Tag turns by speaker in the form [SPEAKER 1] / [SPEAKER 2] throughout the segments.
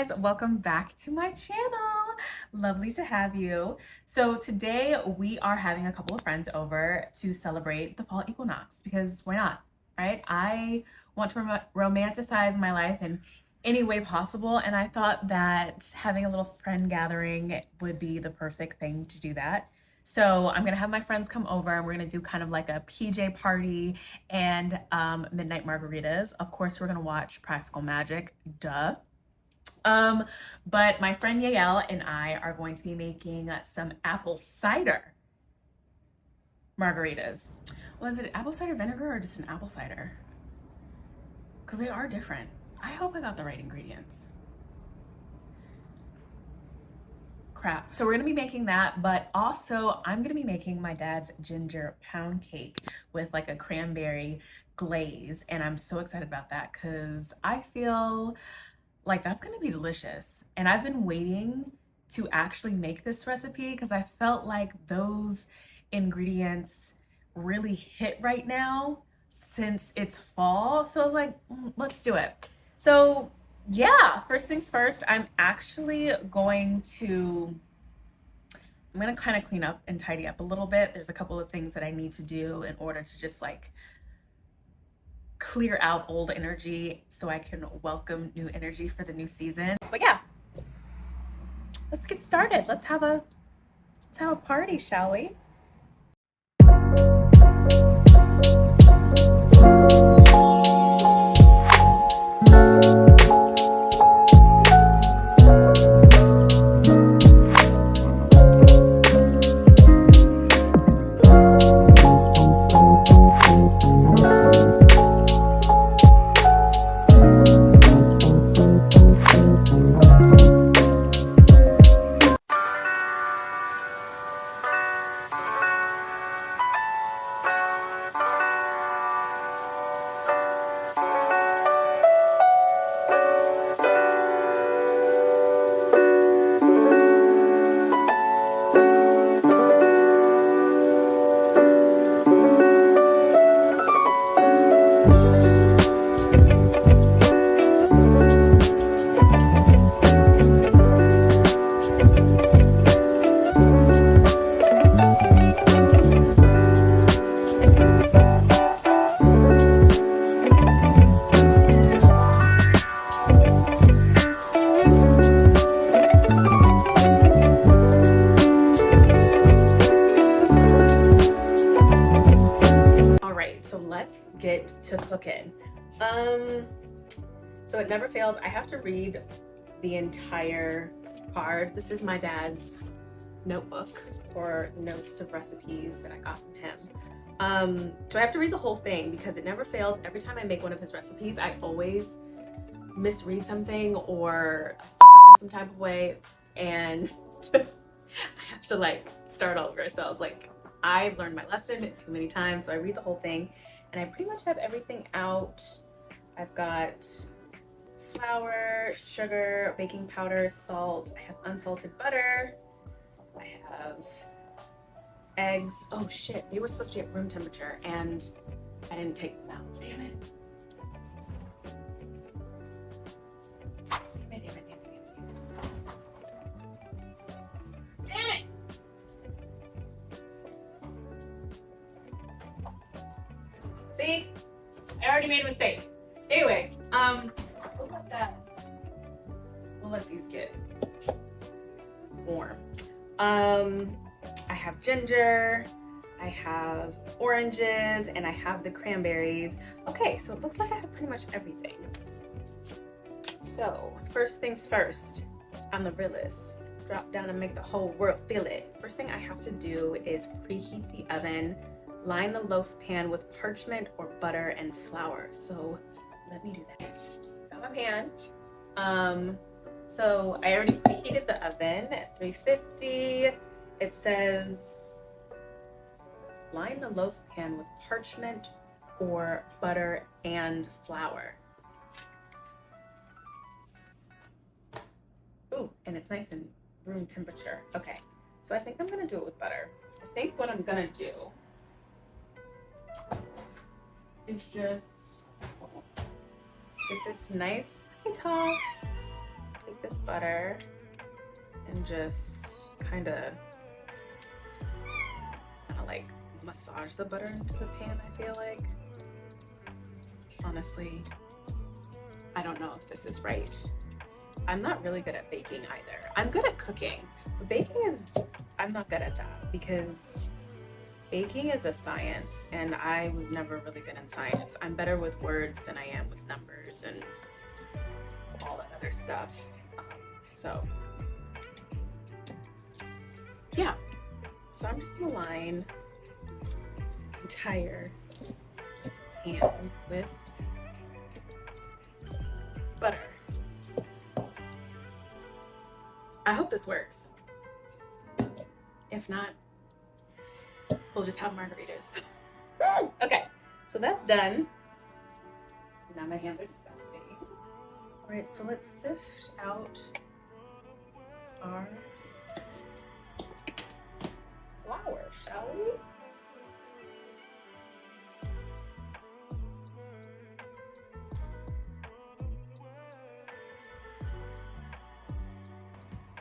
[SPEAKER 1] Guys, welcome back to my channel. Lovely to have you. So today we are having a couple of friends over to celebrate the fall equinox because why not, right? I want to romanticize my life in any way possible, and I thought that having a little friend gathering would be the perfect thing to do that. So I'm gonna have my friends come over and we're gonna do kind of like a PJ party and midnight margaritas. Of course, we're gonna watch Practical Magic, duh. But my friend Yael and I are going to be making some apple cider margaritas. Was it apple cider vinegar or just an apple cider? Because they are different. I hope I got the right ingredients. Crap. So we're gonna be making that, but also I'm gonna be making my dad's ginger pound cake with like a cranberry glaze. And I'm so excited about that because I feel like that's gonna be delicious. And I've been waiting to actually make this recipe because I felt like those ingredients really hit right now since it's fall. So I was like, let's do it. So yeah, first things first, I'm gonna kind of clean up and tidy up a little bit. There's a couple of things that I need to do in order to just like clear out old energy so I can welcome new energy for the new season. But yeah, let's get started. Let's have a party, shall we? Get to cooking. So it never fails. I have to read the entire card. This is my dad's notebook or notes of recipes that I got from him. So I have to read the whole thing because it never fails. Every time I make one of his recipes, I always misread something or fuck up in some type of way, and I have to like start over. So I was like, I've learned my lesson too many times, so I read the whole thing. And I pretty much have everything out. I've got flour, sugar, baking powder, salt. I have unsalted butter. I have eggs. Oh shit, they were supposed to be at room temperature and I didn't take them out. Damn it. Damn it. See, I already made a mistake. Anyway, we'll let these get warm. I have ginger, I have oranges, and I have the cranberries. Okay, so it looks like I have pretty much everything. So first things first, I'm the realist. Drop down and make the whole world feel it. First thing I have to do is preheat the oven. Line the loaf pan with parchment or butter and flour. So let me do that. Got my pan. So I already preheated the oven at 350. It says line the loaf pan with parchment or butter and flour. Ooh, and it's nice and room temperature. Okay, so I think I'm gonna do it with butter. I think what I'm gonna do is just get this nice top. take this butter and just kind of like massage the butter into the pan, I feel like. Honestly, I don't know if this is right. I'm not really good at baking either. I'm good at cooking, but baking I'm not good at that because baking is a science and I was never really good in science. I'm better with words than I am with numbers and all that other stuff. So yeah, so I'm just gonna line the entire pan with butter. I hope this works. If not, we'll just have margaritas. Okay, so that's done. Now my hands are disgusting. All right, so let's sift out our flour, shall we?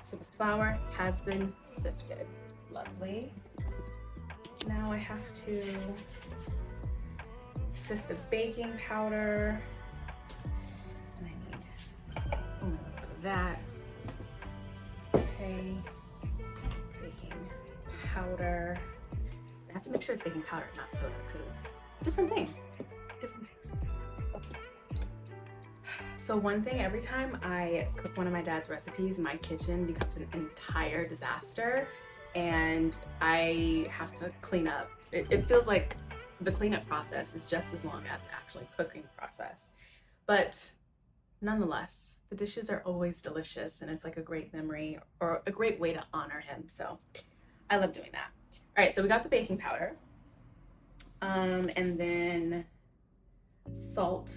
[SPEAKER 1] So the flour has been sifted. Lovely. Now I have to sift the baking powder. And I need a little bit of that. Okay. Baking powder. I have to make sure it's baking powder, not soda, because different things. Different things. Okay. So one thing, every time I cook one of my dad's recipes, my kitchen becomes an entire disaster and I have to clean up. It feels like the cleanup process is just as long as the actual cooking process. But nonetheless, the dishes are always delicious and it's like a great memory or a great way to honor him. So I love doing that. All right, so we got the baking powder. And then salt.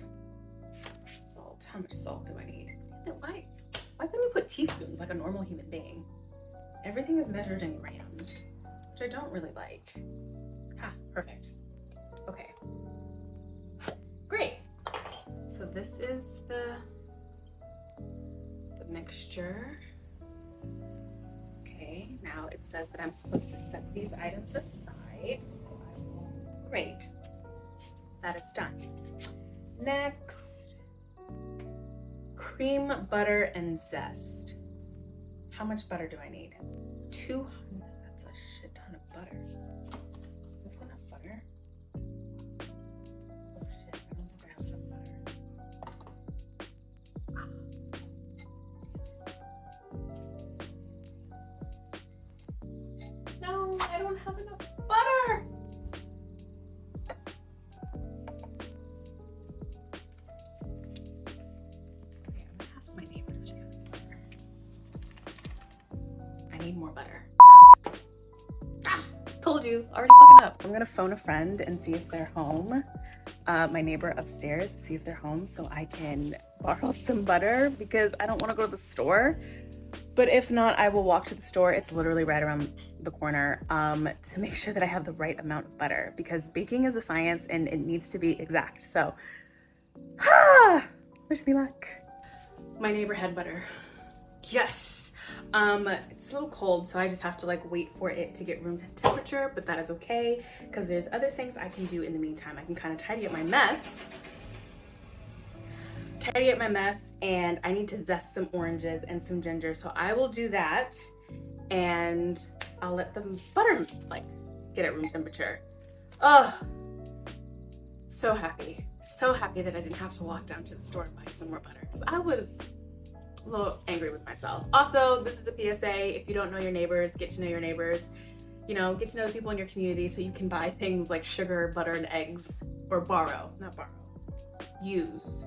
[SPEAKER 1] How much salt do I need? Why couldn't you put teaspoons like a normal human being? Everything is measured in grams, which I don't really like. Perfect. Okay. Great. So this is the mixture. Okay, now it says that I'm supposed to set these items aside. So I will. Great. That is done. Next, cream, butter, and zest. How much butter do I need? 200. That's a shit ton of butter. Is this enough butter? Oh shit, I don't think I have enough butter. No, I don't have enough butter. Okay, I'm gonna ask my neighbor if she has any butter. I need more butter. Told you, already fucking up. I'm gonna phone a friend and see if they're home. My neighbor upstairs, see if they're home so I can borrow some butter because I don't want to go to the store. But if not, I will walk to the store. It's literally right around the corner to make sure that I have the right amount of butter because baking is a science and it needs to be exact. So, wish me luck. My neighbor had butter. Yes. It's a little cold, so I just have to like wait for it to get room temperature, but that is okay because there's other things I can do in the meantime. I can kind of tidy up my mess. And I need to zest some oranges and some ginger, so I will do that and I'll let the butter like get at room temperature. Oh, so happy that I didn't have to walk down to the store and buy some more butter because I was a little angry with myself. Also, this is a PSA. If you don't know your neighbors, get to know your neighbors. You know, get to know the people in your community so you can buy things like sugar, butter, and eggs, or use.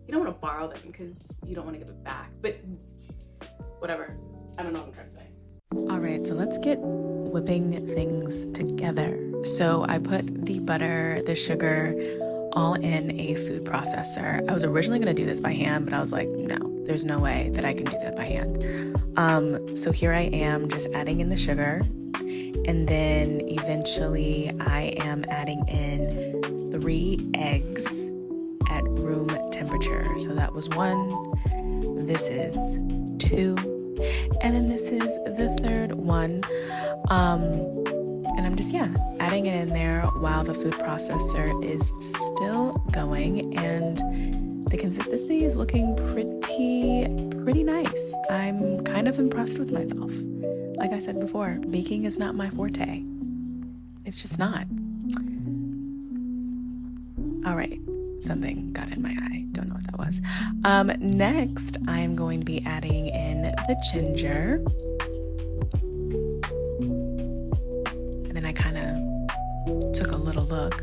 [SPEAKER 1] You don't want to borrow them because you don't want to give it back, but whatever. I don't know what I'm trying to say. All right, so let's get whipping things together. So I put the butter, the sugar, all in a food processor. I was originally going to do this by hand, but I was like, no, there's no way that I can do that by hand. So here I am just adding in the sugar, and then eventually I am adding in 3 eggs at room temperature. So that was 1,
[SPEAKER 2] this is 2, and then this is the 3rd one. And I'm just, adding it in there while the food processor is still going, and the consistency is looking pretty nice. I'm kind of impressed with myself. Like I said before, baking is not my forte. It's just not. All right, something got in my eye. Don't know what that was. Next, I'm going to be adding in the ginger. And then I kind of took a little look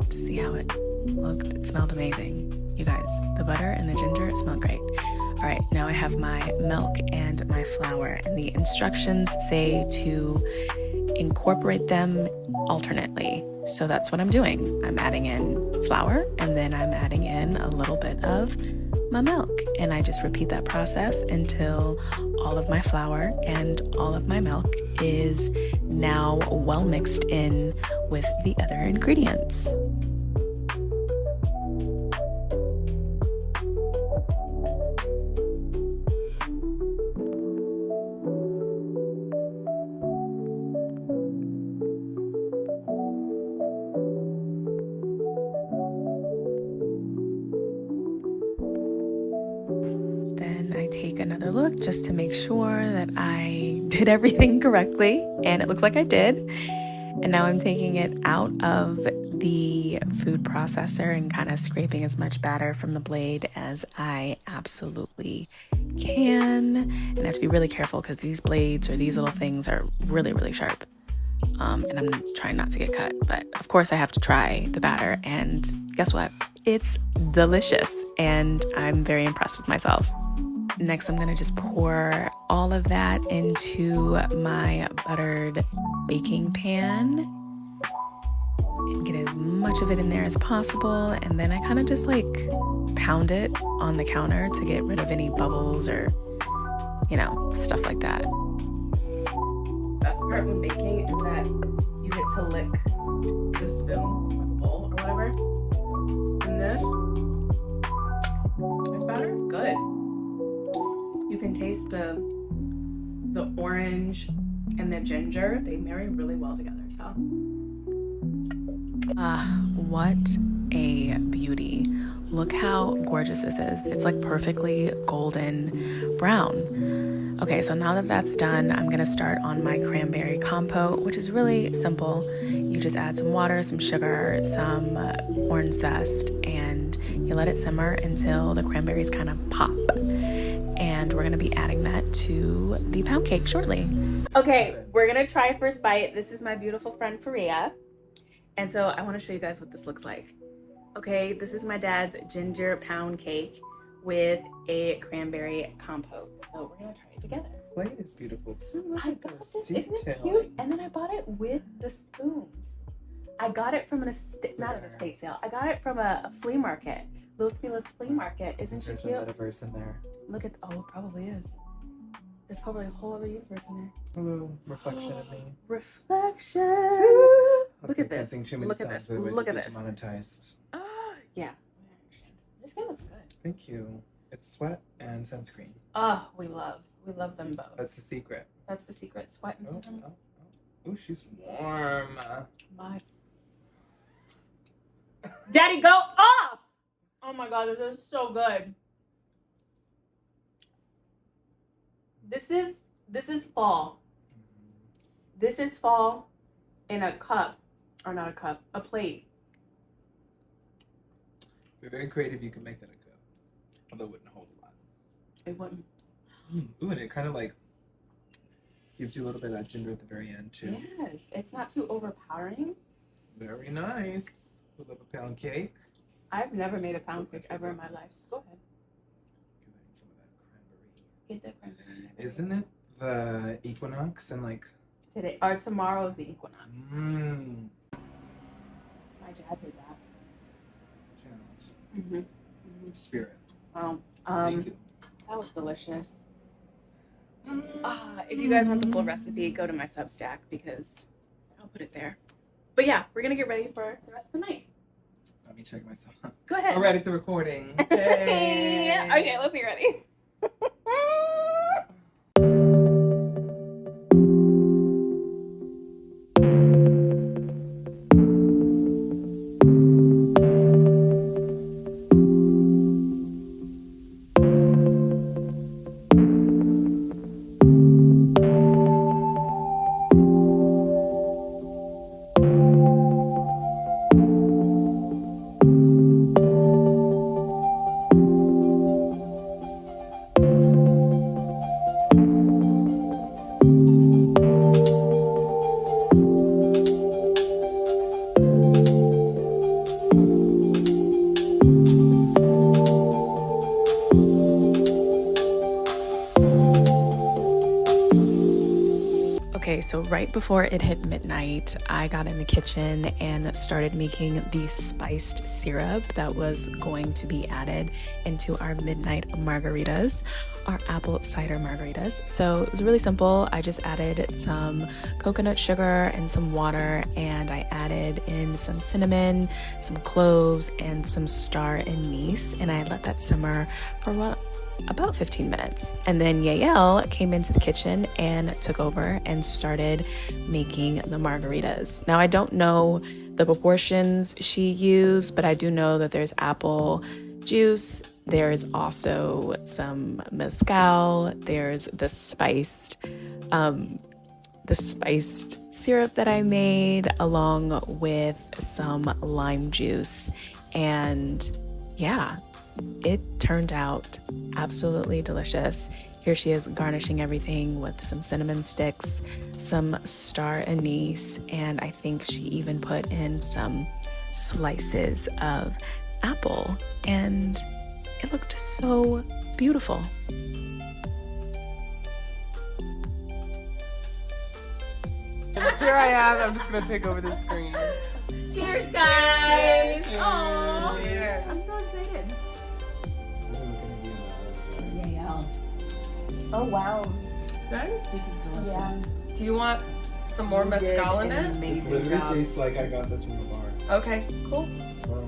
[SPEAKER 2] to see how it looked. It smelled amazing. You guys, the butter and the ginger, it smelled great. All right, now I have my milk and my flour, and the instructions say to incorporate them alternately. So that's what I'm doing. I'm adding in flour, and then I'm adding in a little bit of my milk. And I just repeat that process until all of my flour and all of my milk is now well mixed in with the other ingredients. I take another look just to make sure that I did everything correctly, and it looks like I did. And now I'm taking it out of the food processor and kind of scraping as much batter from the blade as I absolutely can. And I have to be really careful because these blades or these little things are really sharp. And I'm trying not to get cut, but of course I have to try the batter, and guess what? It's delicious, and I'm very impressed with myself. Next, I'm gonna just pour all of that into my buttered baking pan and get as much of it in there as possible. And then I kind of just like pound it on the counter to get rid of any bubbles or, stuff like that.
[SPEAKER 1] Best part when baking is that you get to lick the spoon or the bowl or whatever. And this batter is good. You can taste the orange and the ginger. They marry really well together, so.
[SPEAKER 2] What a beauty. Look how gorgeous this is. It's like perfectly golden brown. Okay, so now that that's done, I'm gonna start on my cranberry compote, which is really simple. You just add some water, some sugar, some orange zest, and you let it simmer until the cranberries kind of pop. And we're gonna be adding that to the pound cake shortly.
[SPEAKER 1] Okay, we're gonna try first bite. This is my beautiful friend Faria. And so I wanna show you guys what this looks like. Okay, this is my dad's ginger pound cake with a cranberry compote. So we're gonna try it together.
[SPEAKER 3] The plate is beautiful too.
[SPEAKER 1] I got this, isn't this cute? And then I bought it with the spoons. I got it from not an estate sale. I got it from a flea market. Los Feliz flea market. Isn't she cute?
[SPEAKER 3] There's a metaverse in there.
[SPEAKER 1] Look at, it probably is. There's probably a whole other universe in there.
[SPEAKER 3] Ooh, reflection of me.
[SPEAKER 1] Reflection. Look at this.
[SPEAKER 3] Look at this. Look at this. Monetized.
[SPEAKER 1] Yeah. This guy looks good.
[SPEAKER 3] Thank you. It's sweat and sunscreen.
[SPEAKER 1] Oh, we love them both.
[SPEAKER 3] That's the secret.
[SPEAKER 1] That's the secret. Sweat and sunscreen.
[SPEAKER 3] Oh, she's warm.
[SPEAKER 1] My Daddy, go off! Oh my god, this is so good. This is fall. This is fall in a cup, or not a cup, a plate.
[SPEAKER 3] You're very creative. You can make that a cup, although it wouldn't hold a lot.
[SPEAKER 1] It wouldn't.
[SPEAKER 3] Ooh, and it kind of like gives you a little bit of that ginger at the very end too.
[SPEAKER 1] Yes, it's not too overpowering.
[SPEAKER 3] Very nice. We love a pound cake.
[SPEAKER 1] I've never made a pound cake ever in my life. Go ahead.
[SPEAKER 3] Some of that cranberry.
[SPEAKER 1] Get that cranberry.
[SPEAKER 3] Isn't it the equinox and like
[SPEAKER 1] today or tomorrow is the equinox?
[SPEAKER 3] My
[SPEAKER 1] dad did that.
[SPEAKER 3] Channels. Spirit.
[SPEAKER 1] Wow.
[SPEAKER 3] Thank you.
[SPEAKER 1] That was delicious. If you guys want the full recipe, go to my Substack because I'll put it there. But yeah, we're gonna get ready for the rest of the night.
[SPEAKER 3] Let me check myself.
[SPEAKER 1] Go ahead.
[SPEAKER 3] We're ready to recording.
[SPEAKER 1] Hey. Okay, let's get ready.
[SPEAKER 2] Okay, so right before it hit midnight, I got in the kitchen and started making the spiced syrup that was going to be added into our midnight margaritas, our apple cider margaritas. So it was really simple. I just added some coconut sugar and some water, and I added in some cinnamon, some cloves, and some star anise, and I let that simmer for about 15 minutes. And then Yael came into the kitchen and took over and started making the margaritas. Now, I don't know the proportions she used, but I do know that there's apple juice. There's also some mezcal. There's the spiced syrup that I made along with some lime juice. And yeah, it turned out absolutely delicious. Here she is garnishing everything with some cinnamon sticks, some star anise, and I think she even put in some slices of apple, and it looked so beautiful.
[SPEAKER 4] Here I am. I'm just gonna take over the screen.
[SPEAKER 1] Cheers, guys!
[SPEAKER 4] Cheers.
[SPEAKER 1] Aww.
[SPEAKER 4] Cheers.
[SPEAKER 1] I'm so excited.
[SPEAKER 5] Oh wow.
[SPEAKER 4] Good.
[SPEAKER 1] This is delicious.
[SPEAKER 5] Yeah.
[SPEAKER 4] Do you want some more mezcal in it?
[SPEAKER 3] This literally tastes like I got this from a bar.
[SPEAKER 4] Okay, cool.
[SPEAKER 3] Wow.